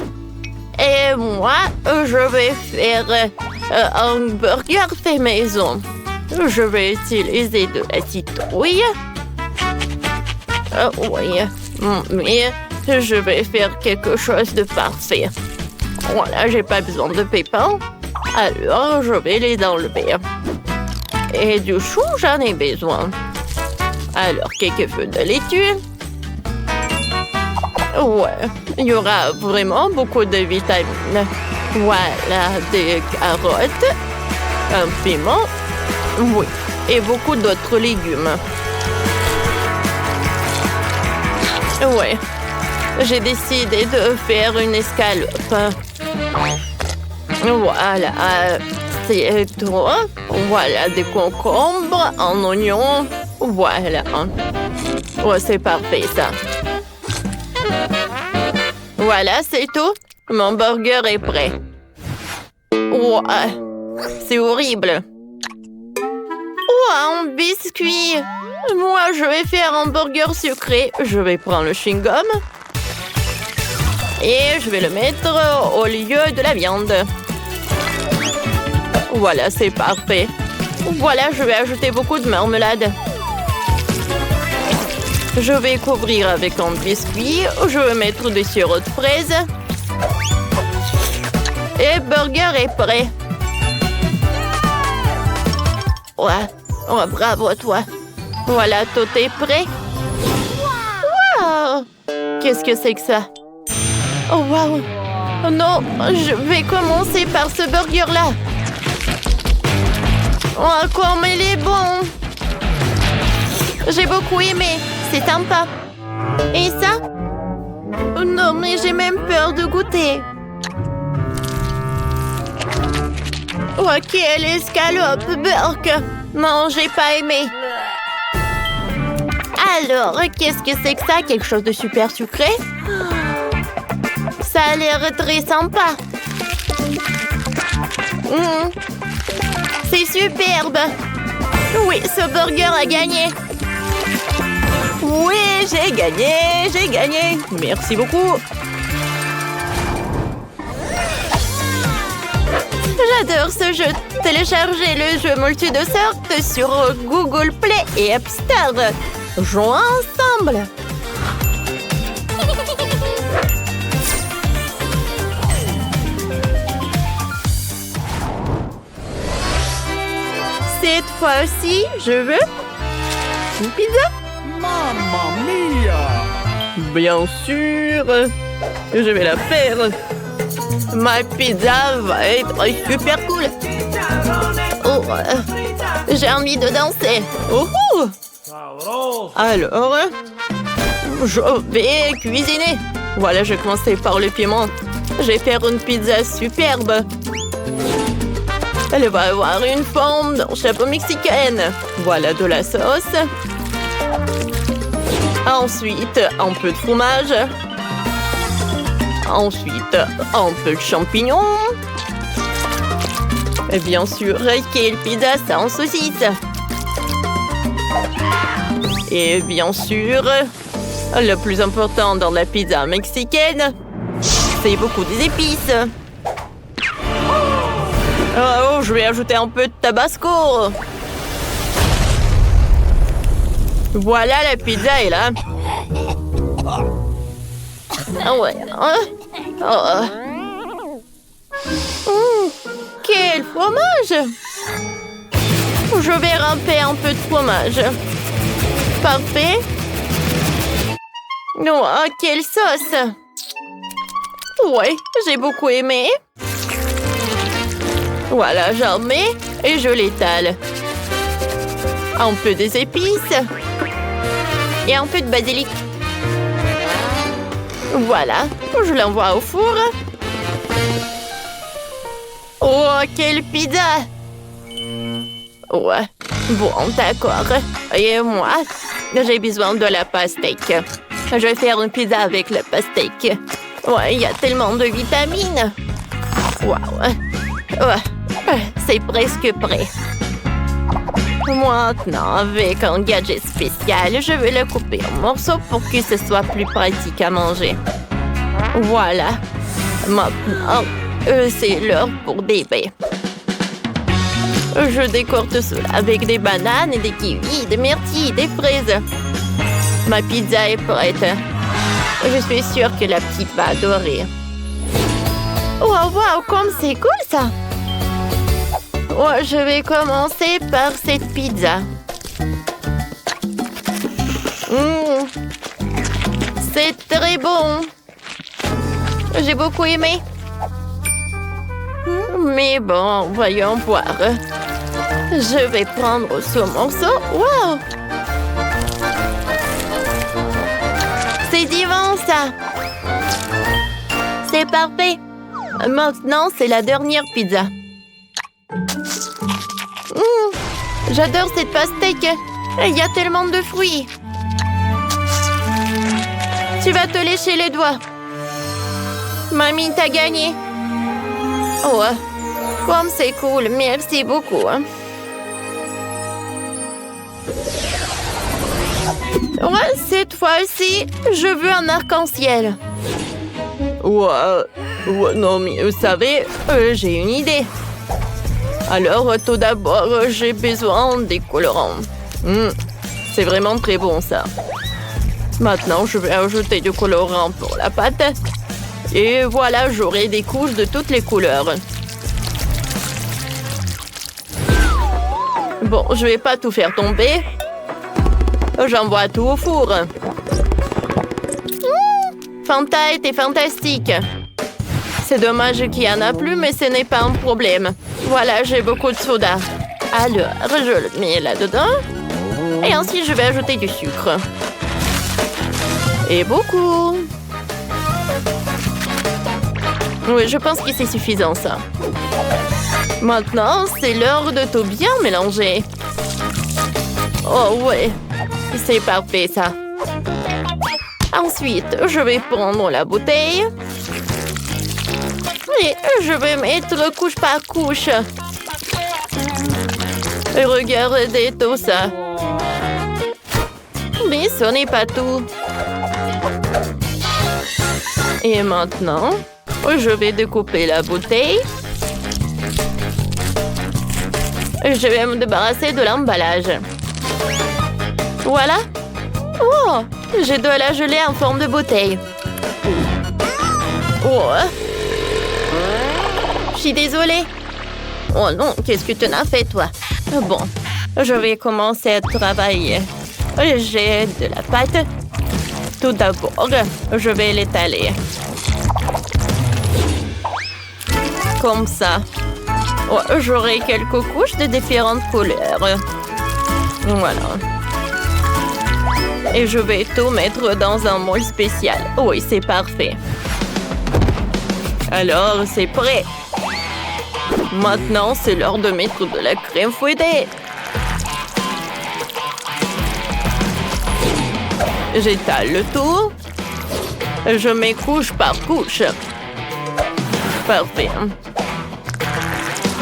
Et moi, je vais faire un burger fait maison. Je vais utiliser de la citrouille, Oui, mais je vais faire quelque chose de parfait. Voilà, j'ai pas besoin de pépins. Alors, je vais les enlever. Et du chou, j'en ai besoin. Alors, quelques feuilles de laitue. Ouais, il y aura vraiment beaucoup de vitamines. Voilà, des carottes, un piment, oui, et beaucoup d'autres légumes. Ouais, j'ai décidé de faire une escalope. Voilà, c'est tout. Voilà, des concombres, un oignon. Voilà. Ouais, c'est parfait, ça. Voilà, c'est tout. Mon burger est prêt. Ouais, c'est horrible. Ouais, un biscuit. Moi, je vais faire un burger sucré. Je vais prendre le chewing-gum. Et je vais le mettre au lieu de la viande. Voilà, c'est parfait. Voilà, je vais ajouter beaucoup de marmelade. Je vais couvrir avec un biscuit. Je vais mettre des sirops de fraises. Et le burger est prêt. Ouais. Oh, bravo à toi. Voilà, tout est prêt. Wow! Qu'est-ce que c'est que ça? Oh, wow! Oh non, je vais commencer par ce burger-là. Oh, comme il est bon! J'ai beaucoup aimé. C'est sympa. Et ça? Oh non, mais j'ai même peur de goûter. Oh, quelle escalope, Burke! Non, j'ai pas aimé. Alors, qu'est-ce que c'est que ça? Quelque chose de super sucré? Ça a l'air très sympa. C'est superbe. Oui, ce burger a gagné. Oui, j'ai gagné. Merci beaucoup. J'adore ce jeu. Téléchargez le jeu Multi de sorte sur Google Play et App Store. Jouons ensemble. Cette fois-ci, je veux une pizza. Mamma mia! Bien sûr, je vais la faire. Ma pizza va être super cool. Oh, j'ai envie de danser. Oh, alors, je vais cuisiner. Voilà, je vais commencer par le piment. Je vais faire une pizza superbe. Elle va avoir une forme d'un chapeau mexicaine. Voilà de la sauce. Ensuite, un peu de fromage. Ensuite, un peu de champignons. Et bien sûr, quelle pizza sans saucisse. Et bien sûr, le plus important dans la pizza mexicaine, c'est beaucoup des épices. Oh, je vais ajouter un peu de tabasco. Voilà, la pizza est là. Ah ouais. Quel fromage! Je vais râper un peu de fromage. Parfait. Oh, quelle sauce! Ouais, j'ai beaucoup aimé. Voilà, j'en mets et je l'étale. Un peu des épices. Et un peu de basilic. Voilà, je l'envoie au four. Oh, quelle pizza! Ouais, bon, d'accord. Et moi, j'ai besoin de la pastèque. Je vais faire une pizza avec la pastèque. Ouais, il y a tellement de vitamines. Waouh! Ouais, c'est presque prêt. Maintenant, avec un gadget spécial, je vais le couper en morceaux pour que ce soit plus pratique à manger. Voilà. Maintenant, c'est l'heure pour des baies. Je décore tout cela avec des bananes, des kiwis, des myrtilles, des fraises. Ma pizza est prête. Je suis sûre que la petite va adorer. Wow, comme c'est cool ça! Ouais, je vais commencer par cette pizza. C'est très bon. J'ai beaucoup aimé. Mais bon, voyons voir. Je vais prendre ce morceau. Wow! C'est divin, ça! C'est parfait! Maintenant, c'est la dernière pizza. J'adore cette pastèque! Il y a tellement de fruits! Tu vas te lécher les doigts! Mamie, t'as gagné! Oh, comme c'est cool! Merci beaucoup! Ouais, cette fois-ci, je veux un arc-en-ciel. Ouais, non, mais vous savez, j'ai une idée. Alors, tout d'abord, j'ai besoin des colorants. C'est vraiment très bon, ça. Maintenant, je vais ajouter du colorant pour la pâte. Et voilà, j'aurai des couches de toutes les couleurs. Bon, je vais pas tout faire tomber. J'envoie tout au four. Fanta était fantastique. C'est dommage qu'il n'y en a plus, mais ce n'est pas un problème. Voilà, j'ai beaucoup de soda. Alors, je le mets là-dedans. Et ensuite, je vais ajouter du sucre. Et beaucoup. Oui, je pense que c'est suffisant, ça. Maintenant, c'est l'heure de tout bien mélanger. Oh, ouais. C'est parfait, ça. Ensuite, je vais prendre la bouteille. Et je vais mettre couche par couche. Regardez tout ça. Mais ce n'est pas tout. Et maintenant, je vais découper la bouteille. Je vais me débarrasser de l'emballage. Voilà. Oh, je dois la geler en forme de bouteille. Oh. Je suis désolée. Oh non, qu'est-ce que tu en as fait, toi? Bon, je vais commencer à travailler. J'ai de la pâte. Tout d'abord, je vais l'étaler. Comme ça. Oh, j'aurai quelques couches de différentes couleurs. Voilà. Et je vais tout mettre dans un moule spécial. Oui, c'est parfait. Alors, c'est prêt. Maintenant, c'est l'heure de mettre de la crème fouettée. J'étale le tout. Je mets couche par couche. Parfait.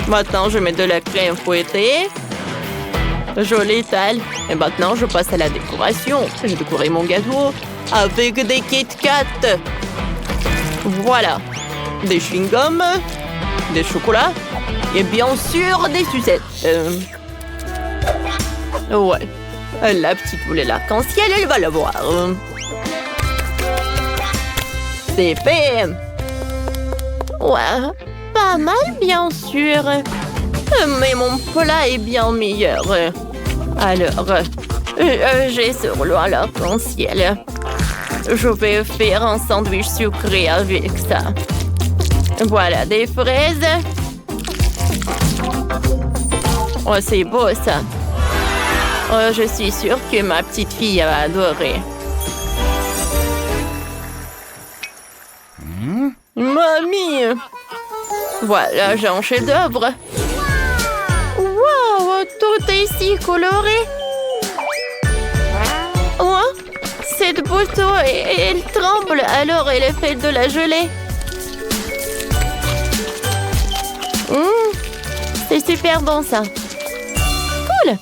Maintenant, je mets de la crème fouettée. Je l'étale. Et maintenant, je passe à la décoration. J'ai décoré mon gâteau avec des Kit Kat. Voilà. Des chewing-gums, des chocolats et bien sûr des sucettes. Ouais. La petite voulait l'arc-en-ciel, elle va l'avoir. C'est fait. Ouais. Pas mal, bien sûr. Mais mon plat est bien meilleur. Alors, j'ai sur l'eau l'arc-en-ciel. Je vais faire un sandwich sucré avec ça. Voilà des fraises. Oh, c'est beau, ça. Oh, je suis sûre que ma petite fille va adorer. Mamie! Voilà, j'ai un chef-d'œuvre. Wow, tout est si coloré. Oh, cette bouteille, elle tremble, alors elle est faite de la gelée. C'est super bon, ça. Cool.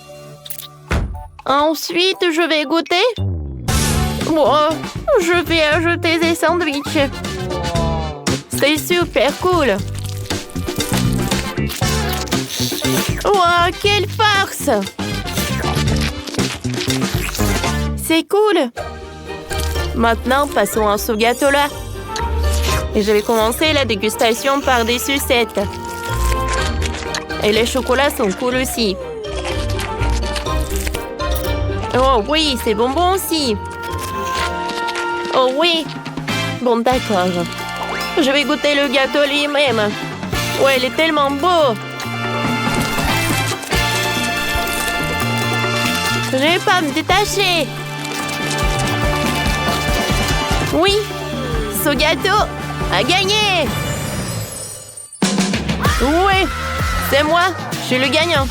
Ensuite, je vais goûter. Oh, je vais ajouter des sandwichs. C'est super cool. Wow, quelle farce! C'est cool. Maintenant, passons à ce gâteau-là. Et je vais commencer la dégustation par des sucettes. Et les chocolats sont cool aussi. Oh oui, c'est bonbon aussi. Oh oui. Bon, d'accord. Je vais goûter le gâteau lui-même. Ouais, il est tellement beau. Je vais pas me détacher. Oui, ce gâteau a gagné. Oui, c'est moi, je suis le gagnant.